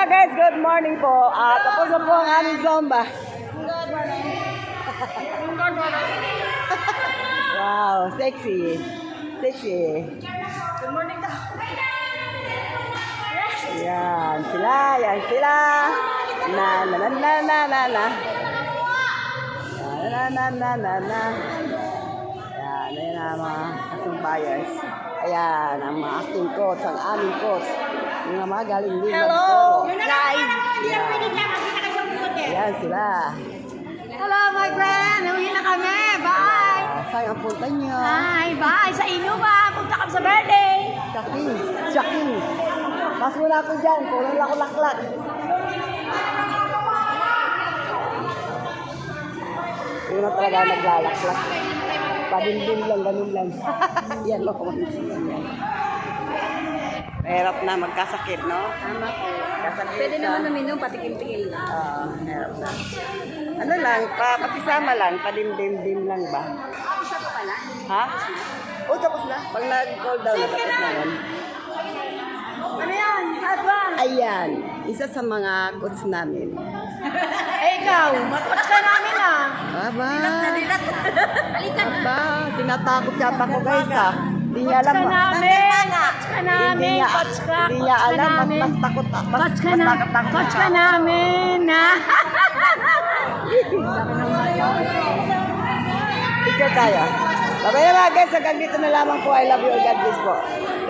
guys, good morning po. Tapos na po ang aming zumba. Wow, sexy. Sexy. Good morning daw. Yan sila, yan sila. Na na na na na na na. Na na na na na. Yan, ayan ang mga kasubayers. Ayan, ang mga acting coach, ang aming coach. Yung mga galing din. Hello! Live! Ayan sila. Hello, my friend! Uwi na kami! Bye! Saan ang punta nyo? Hi! Bye! Sa inyo ba? Punta kami sa birthday! Shaking! Shaking! Mas muna ako dyan, kulang ako laklak. Yun na talaga naglalaklak. Padimdim lang, ganun lang. Yan mo, Mahirap na magkasakit, no? Tama po. Kasakit Pwede sa- naman uminom, patikil-tikil lang. Mahirap na. Ano lang, patisama lang, padimdim-dim lang ba? Isa ko pala. Ha? O, tapos na. Pag nag-call down, tapos na yun. Ano yan? Hadwa! Ayan, isa sa mga coach namin. Ikaw, matouch ka namin ah. Aba, Halika na. aba, tinatakot yata ko guys ha. Hindi niya alam. Touch ka namin. Touch ka namin. niya, Touch ka. hindi niya Touch ka alam. namin. Mas takot. Touch ka na. Touch ka namin. Picture tayo. Babay na mga guys, hanggang dito na lamang po. I love you. God bless po.